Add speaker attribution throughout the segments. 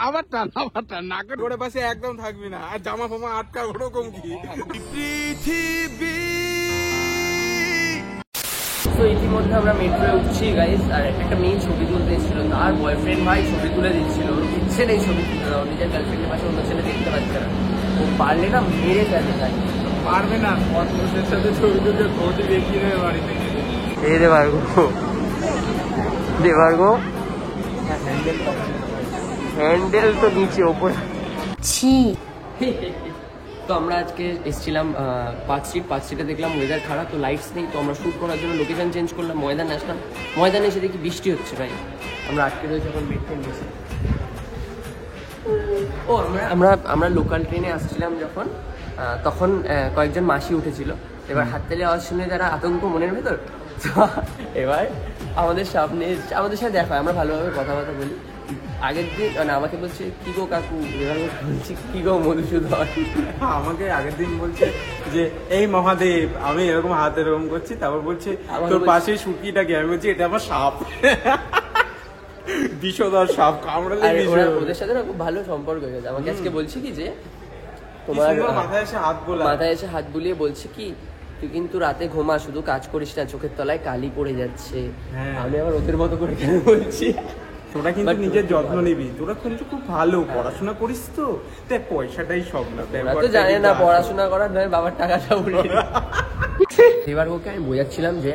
Speaker 1: আবার টান নাকের ঘোড়ে পাশে একদম থাকবি না, আর জামা ফামা আটকা ওরকম কি পৃথিবী।
Speaker 2: তো ইতিমধ্যে আমরা মেট্রোয় উঠছি গাইস, আর একটা মেয়ে ছবি তুলতে এসেছিল, তার বয়ফ্রেন্ড ভাই ছবি তুলে দিচ্ছিল, ওর ইচ্ছে নেই ছবি তুলতে দেওয়া, নিজের গার্লফ্রেন্ডের পাশে অন্য ছেলে দেখতে পাচ্ছে না, ও পারলে না মেরে ফেলে তাই
Speaker 1: পারবে না, পথের সাথে ছবি তুলতে ঘটি দেখিয়ে দেবে বাড়ি থেকে।
Speaker 2: এই রে ভার্গো হ্যান্ডেল তো নিচে ওপরে ছি। তো আমরা আজকে এসেছিলাম পার্ক স্ট্রিটে দেখলাম ওয়েদার খারাপ, তো লাইটস নেই, তো আমরা শ্যুট করার জন্য লোকেশন চেঞ্জ করলাম, ময়দান আসলাম। ময়দানে এসে দেখি বৃষ্টি হচ্ছে ভাই, আমরা আটকে রয়েছি এখন মেট্রোন বসে। ও আমরা লোকাল ট্রেনে আসছিলাম যখন, তখন কয়েকজন মাসি উঠেছিল, এবার হাততালি আওয়াজ শুনে যারা আতঙ্ক মনের ভেতর, তো এবার আমাদের সাথে দেখা হয়, আমরা ভালোভাবে কথাবার্তা বলি। আগের দিন মানে আমাকে বলছে কি গো কাকু, এবার বলছি কি গো মধুসূদন,
Speaker 1: আমাকে আগের দিন বলছে যে এই মহাদেব, আমি এরকম হাত এরকম করছি, তারপর বলছে তোর পাশে শুকিটা কি, আমি বলছি এটা আমার সাপ, বিষধর সাপ কামড়ালে।
Speaker 2: ওদের সাথে না খুব ভালো সম্পর্ক হয়ে গেছে। আমাকে আজকে বলছি কি যে তোমার মাথায় এসে হাত বুলিয়ে বলছে কি তুই কিন্তু রাতে ঘুমা, শুধু কাজ করিস না, চোখের তলায় কালি পড়ে যাচ্ছে। আমি আবার ওদের মতো করে কেন বলছি,
Speaker 1: তোরা কিন্তু নিজের যত্ন নিবি, তোরা কিন্তু খুব ভালো পড়াশোনা করিস, তো দেখ পয়সাটাই সব না,
Speaker 2: ওরা তো জানে না পড়াশোনা করার নয়, বাবার টাকাটা উড়িয়ে। এবার ওকে আমি বোঝাচ্ছিলাম যে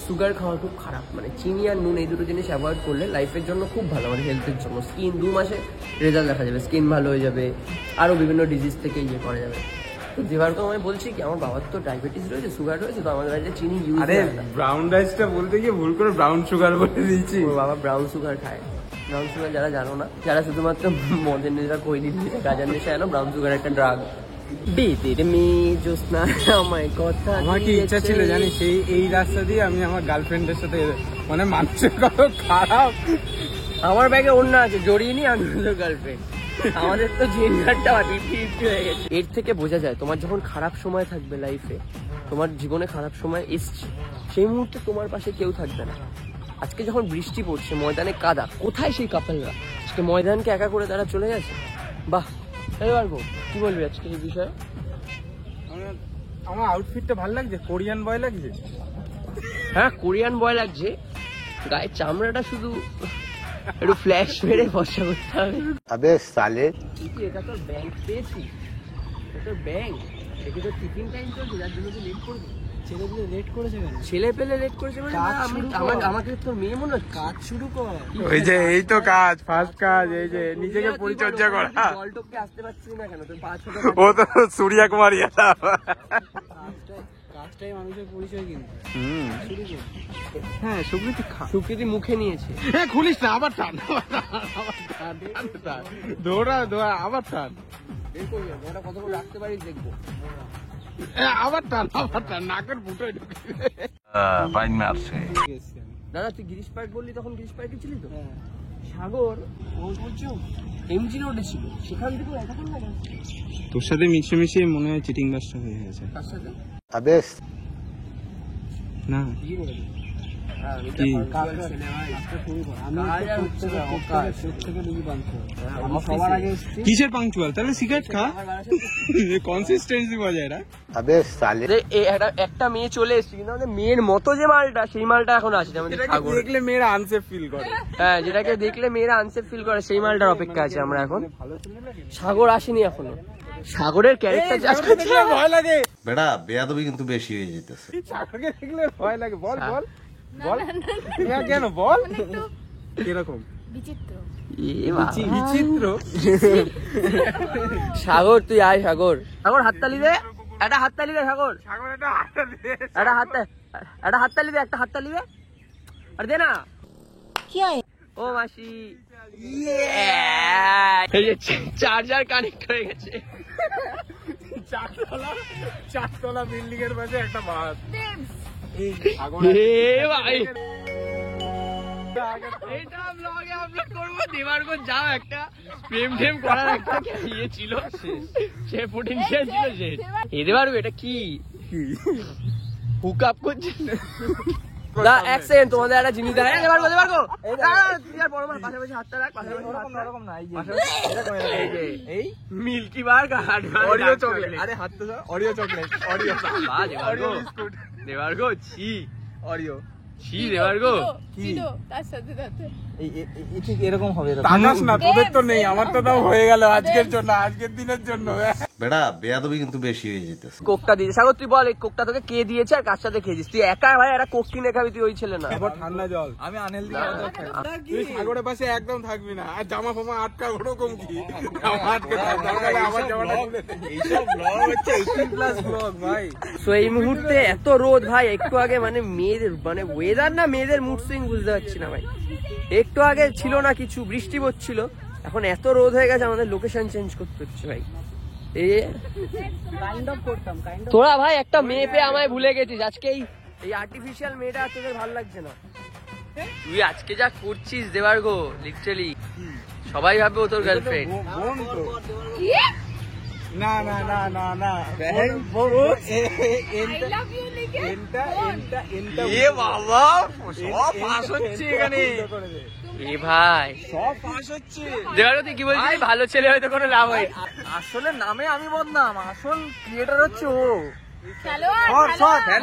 Speaker 2: সুগার খাওয়া খুব খারাপ, মানে চিনি আর নুন এই দুটো জিনিস অ্যাভয়েড করলে লাইফের জন্য খুব ভালো, মানে হেলথের জন্য। স্কিন 2 মাসে রেজাল্ট দেখা যাবে, স্কিন ভালো হয়ে যাবে, আরও বিভিন্ন ডিজিজ থেকে ইয়ে করা যাবে। তো দেবারকে আমি বলছি কি আমার বাবার তো ডায়াবেটিস রয়েছে, সুগার রয়েছে, তো আমাদের বাড়িতে চিনি ইউজ হয় না।
Speaker 1: ব্রাউন রাইসটা বলতে গিয়ে ভুল করে ব্রাউন সুগার বলে দিয়েছি।
Speaker 2: ওর বাবা ব্রাউন সুগার খায়। ব্রাউন সুগার যারা জানো না, যারা শুধুমাত্র মদের নেশা, কৈলির নেশা, গাঁজার নেশা, জানো ব্রাউন সুগার একটা ড্রাগ। বেদের মেয়ে জোৎস্না আমায় কথা,
Speaker 1: আমার কি ইচ্ছা ছিল জানিস এই রাস্তা দিয়ে আমি আমার গার্লফ্রেন্ডের সাথে, মানে মানুষের কত খারাপ।
Speaker 2: আমার ব্যাগে অন্য আছে, জড়িয়ে নি আমি গার্লফ্রেন্ড, আমাদের তো জেন্ডারটা 50-50 হয়ে গেছে। এর থেকে বোঝা যায় তোমার যখন খারাপ সময় থাকবে লাইফে, তোমার জীবনে খারাপ সময় এসছে, সেই মুহূর্তে তোমার পাশে কেউ থাকবে না। আজকে যখন বৃষ্টি পড়ছে, ময়দানে কাদা, কোথায় সেই কাপলরা? আজকে ময়দানকে একা করে তারা চলে গেছে। বাহ, এবার কি বলবি আজকে এই বিষয়ে?
Speaker 1: আমার আউটফিটটা ভালো লাগছে, কোরিয়ান বয় লাগছে।
Speaker 2: হ্যাঁ কোরিয়ান বয় লাগছে, গায়ের চামড়াটা শুধু একটু ফ্ল্যাশ মেরে ফর্সা করতে হবে।
Speaker 3: আবে সালে,
Speaker 2: এটা তো ব্যাংক পেয়েছি, এটা তো ব্যাংক, এটা তো টিফিন টাইম চলছে, যার জন্য লেট করবে। ছেলেপেলে লেট করেছে কেন? ছেলেপেলে লেট করেছে মানে আমাকে তোর মেয়ে মনে হয়, কাজ শুরু কর।
Speaker 1: ওই যে এই তো কাজ, ফার্স্ট কাজ, এই যে নিজেকে পরিচর্যা করা।
Speaker 2: জলটপকে আসতে পারছিস না কেন? তোর 5 ছোট
Speaker 1: ও তো সূর্যা কুমারী এটা।
Speaker 2: কাজটাই মানুষের পরিচয় কিন্তু।
Speaker 1: হ্যাঁ
Speaker 2: সুকৃতি মুখে নিয়েছে।
Speaker 1: হ্যাঁ খুলিস না, আবার টান, দৌড়া আবার টান,
Speaker 2: ওটা কতক্ষণ রাখতে পারিস দেখবো।
Speaker 1: আবার টান নাকের ফুটোয় ঢুকে
Speaker 2: দাদা তুই গিরিশ পার্ক বললি, তখন গিরিশ পার্কে ছিলি তো? সাগর এমজি রোডে ছিল, সেখান থেকে এতক্ষণ লাগে।
Speaker 1: তোর সাথে মিশে মনে হয় চিটিং বাসটা হয়ে গেছে।
Speaker 2: তার সাথে
Speaker 3: আবে
Speaker 1: না কিসের পাংচুয়াল, তাহলে সিগারেট খা, কনসিস্টেন্সি বজায় রাখ।
Speaker 3: আবে সালে,
Speaker 2: একটা মেয়ে চলে এসেছে, কিন্তু আমাদের মেয়ের মতো যে মালটা, সেই মালটা এখন আসছে আমাদের।
Speaker 1: দেখলে মেয়েরা আনসেফ ফিল করে।
Speaker 2: হ্যাঁ, যেটাকে দেখলে মেয়েরা আনসেফ ফিল করে, সেই মালটার অপেক্ষা আছে আমরা এখন। সাগর আসেনি এখনো, সাগরের ক্যারেক্টার
Speaker 1: ভয় লাগে
Speaker 3: বেড়া, বেয়াদবি কিন্তু বেশি হয়ে যেতেছে।
Speaker 1: সাগরকে দেখলে ভয় লাগে। বল কেন বল, কিরকম বিচিত্র?
Speaker 2: সাগর তুই আয়, সাগর হাততালি দে, একটা হাততালি দে, সাগর একটা হাততালি দে, আর দে না। কি হয় ও মাসি? চার্জার কানেক্ট হয়ে গেছে।
Speaker 1: 4 তলা বিল্ডিং এর পাশে একটা বাস।
Speaker 2: এটা ব্লগে আপলোড করবো। দেবার্গ যাও, একটা প্রেম করার একটা ইয়ে ছিল, সে পটেনশিয়াল ছিল, সে দেবার্গ এটা কি হুক আপ করছে। না এক সেকেন্ড তোমাদের একটা জিনিস দেখাই দেবার্গো পাশাপাশি হাতটা রাখ এই মিল্কি বার
Speaker 1: অরিও চকলেট, আরে হাত তো অরিও চকলেট, অরিও
Speaker 2: দেবার্গো ছি
Speaker 1: অরিও
Speaker 2: ছি দেবার্গো
Speaker 1: কি
Speaker 4: তার সাথে সাথে
Speaker 1: এই ঠিক এরকম হবে। তাকাস না, তোদের তো নেই, আমার তো তাও হয়ে গেল আজকের জন্য, আজকের দিনের জন্য।
Speaker 3: বেটা বেয়াদবি কিন্তু বেশি হয়ে যেতেছে।
Speaker 2: কোকটা দিয়েছে সাগর, তুই বল এই কোকটা তোকে কে দিয়েছে আর কার সাথে খেয়েছিস? তুই একা ভাই একটা কোক কিনে খাবি, তুই ওই ছেলে না।
Speaker 1: এবার ঠান্ডা জল, আমি আনহেলদি খাবার খাই। তুই সাগরের পাশে একদম থাকবি না, আর জামা ফামা আটকা ওরকম কি জামা আটকে থাক, দরকার হলে আমার জামাটা খুলে দে। এইসব ব্লগ হচ্ছে 18+ ব্লগ ভাই।
Speaker 2: সো এই মুহূর্তে এত রোদ ভাই, একটু আগে মানে মেয়েদের মানে ওয়েদার না মেয়েদের মুড সুইং বুঝতে পারছি না ভাই। একটু আগে ছিল না কিছু, বৃষ্টি পড়ছিল, এখন এত রোদ হয়ে গেছে আমাদের লোকেশন চেঞ্জ করতে হচ্ছে ভাই। তোরা ভাই একটা মেয়ে পেয়ে আমায় ভুলে গেছিস, আজকে এই আর্টিফিশিয়াল মেয়েটা তোদের ভালো লাগছে না। তুই আজকে যা করছিস দেবার্গো, লিটারালি সবাই ভাববে ও তোর গার্লফ্রেন্ড।
Speaker 1: বোন তো না না না না না
Speaker 4: আই লাভ ইউ লিখে
Speaker 1: এ বাবা সব পাস হচ্ছে এখানে,
Speaker 2: এ ভাই
Speaker 1: সব পাস হচ্ছে।
Speaker 2: দেবার্গো তুই কি বলছিস? ভালো ছেলে হয়তো কোনো লাভ হয়।
Speaker 1: আসলে নামে আমি বদনাম, আসল ক্রিয়েটর হচ্ছে ও।
Speaker 4: খেলোয়াড়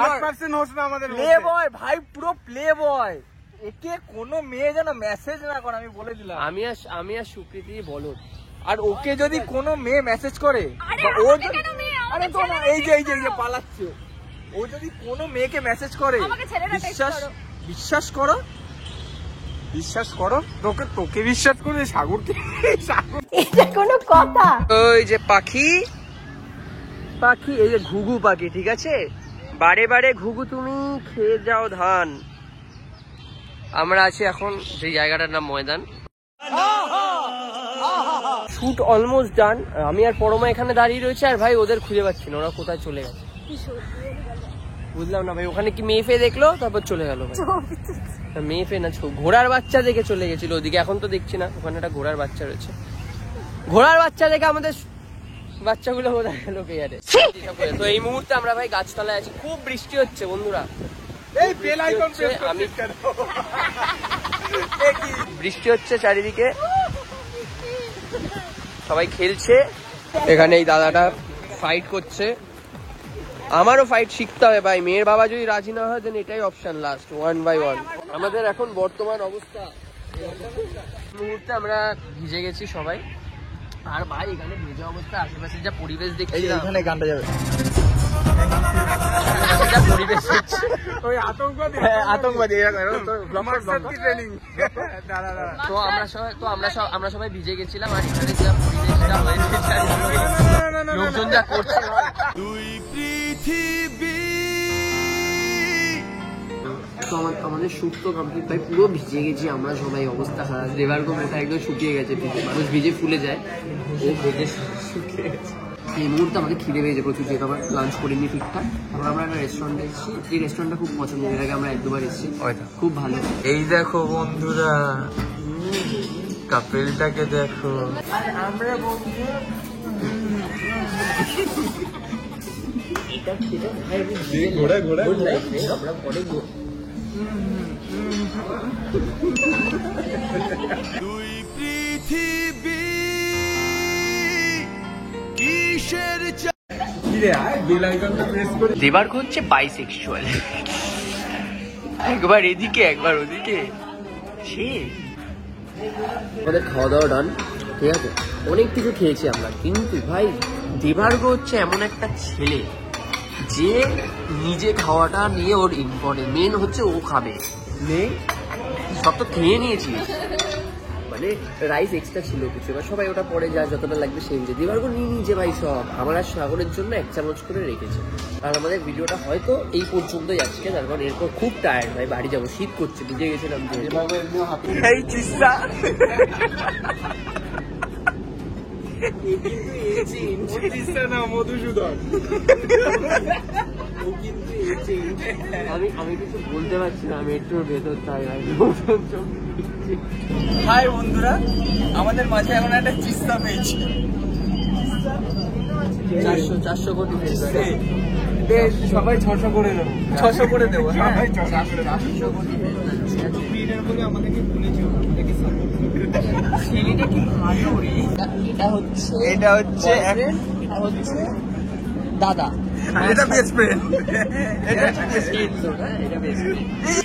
Speaker 1: 100% হোস্ট না আমাদের প্লে বয় ভাই, পুরো প্লে বয়। একে কোনো মেয়ে যেন মেসেজ না করে, আমি বলে দিলাম।
Speaker 2: আমি আর সুকৃতি বলো,
Speaker 1: আর ওকে যদি কোনো মেয়ে মেসেজ করে, ও আরে তো না, এই যে পালাচ্ছে, ও যদি কোনো মেয়েকে মেসেজ করে, বিশ্বাস করো তোকে বিশ্বাস করবে সাগরকে।
Speaker 4: এটা কোনো কথা?
Speaker 2: ওই যে পাখি, এই যে ঘুঘু পাখি, ঠিক আছে, বারে বারে ঘুঘু তুমি খেয়ে যাও ধান। আমরা আছি এখন যে জায়গাটার নাম ময়দান। শুট অলমোস্ট ডান, আমি আর পরমা এখানে দাঁড়িয়ে রয়েছে, আর ভাই ওদের খুঁজে পাচ্ছি না, ওরা কোথায় চলে গেছে বুঝলাম না ভাই। ওখানে কি মেয়ে ফেয়ে দেখলো তারপর চলে গেল ভাই। মেয়ে ফেয়ে না, ঘোড়ার বাচ্চা দেখে চলে গেছিল ওদিকে, এখন তো দেখছি না। ওখানে একটা ঘোড়ার বাচ্চা রয়েছে, ঘোড়ার বাচ্চা দেখে আমাদের বাচ্চাগুলো কোথায় গেল কে জানে। তো এই মুহূর্তে আমরা ভাই গাছতলায় আছি, খুব বৃষ্টি হচ্ছে বন্ধুরা। বৃষ্টি হচ্ছে চারিদিকে, সবাই খেলছে এখানে। এই দাদাটা ফাইট করছে, আমারও ফাইট শিখতে হবে ভাই। মেয়ের বাবা যদি রাজি না হয় দেন এটাই অপশন লাস্ট, 1 by 1। আমাদের এখন বর্তমান অবস্থা মুহূর্তে আমরা ভিজে গেছি সবাই, আর ভাই এখানে ভেজা অবস্থা, আশেপাশে যা পরিবেশ দেখছি,
Speaker 1: এখানে গানটা যাবে,
Speaker 2: যা পরিবেশ হচ্ছে
Speaker 1: ওই আতঙ্কবাদী ট্রেনিং।
Speaker 2: তো আমরা সবাই ভিজে গেছিলাম, আর এখানে যা পরিবেশটা হয়েছে, লোকজন যা করছে, তো আমাদের শুট তো কমপ্লিট ভাই, পুরো ভিজে গেছি আমরা সবাই, অবস্থা খারাপ। দেবার্গো মোটা একদম শুকিয়ে গেছে, মানুষ ভিজে ফুলে যায়, ও ভিজে শুকিয়ে গেছে। এই মুহূর্তে আমাদের খিদে পেয়েছে প্রচুর, যেহেতু আমরা লাঞ্চ করিনি ঠিকঠাক। তারপর আমরা একটা রেস্টুরেন্টে এসেছি, এই রেস্টুরেন্টটা খুব পছন্দ, এর আগে আমরা 1-2বার এসেছি, খুব ভালো।
Speaker 1: এই দেখো বন্ধুরা, কাপেলটাকে দেখো, আমরা বন্ধু ঘোড়া
Speaker 2: আমরা পরে
Speaker 5: দুই পৃথিবী কিসের
Speaker 2: দেবার্গো হচ্ছে বাইসেক্সুয়াল, একবার এদিকে একবার ওদিকে। আমাদের খাওয়া দাওয়া ডান, ঠিক আছে, অনেক কিছু খেয়েছি আমরা, কিন্তু ভাই দেবার্গো হচ্ছে এমন একটা ছেলে যে নিজে খাওয়াটা নিয়ে ওর ইম্পর্টেন্ট, মেন হচ্ছে ও খাবে, সব তো খেয়ে নিয়েছি, মানে রাইস এক্সট্রা ছিল কিছু, এবার সবাই ওটা পরে যা যতটা লাগবে সেই যে দেবার্গো নিয়ে নিয়েছে ভাই সব। আমার আর সাগরের জন্য 1 চামচ করে রেখেছে। আর আমাদের ভিডিওটা হয়তো এই পর্যন্তই আজকে, তার কারণ এরপর খুব টায়ার্ড ভাই, বাড়ি যাবো, শীত করছে, ভিজে গেছিলাম। এই চিস্তা
Speaker 1: মধুসূদন,
Speaker 2: আমি কিছু বলতে পারছি না, আমি একটু ভেতর তাই।
Speaker 1: হাই বন্ধুরা, আমাদের মাঝে এখন একটা চিস্তা পেয়েছি,
Speaker 2: 400 কোটি বেশ সবাই 600 করে দেবো 600 করে দেবো হ্যাঁ ছেলেটা কি ভালো রে। এটা হচ্ছে দাদা,
Speaker 1: এটা বেস্ট ফ্রেন্ড।
Speaker 2: এটা হচ্ছে best friend, এটা best friend।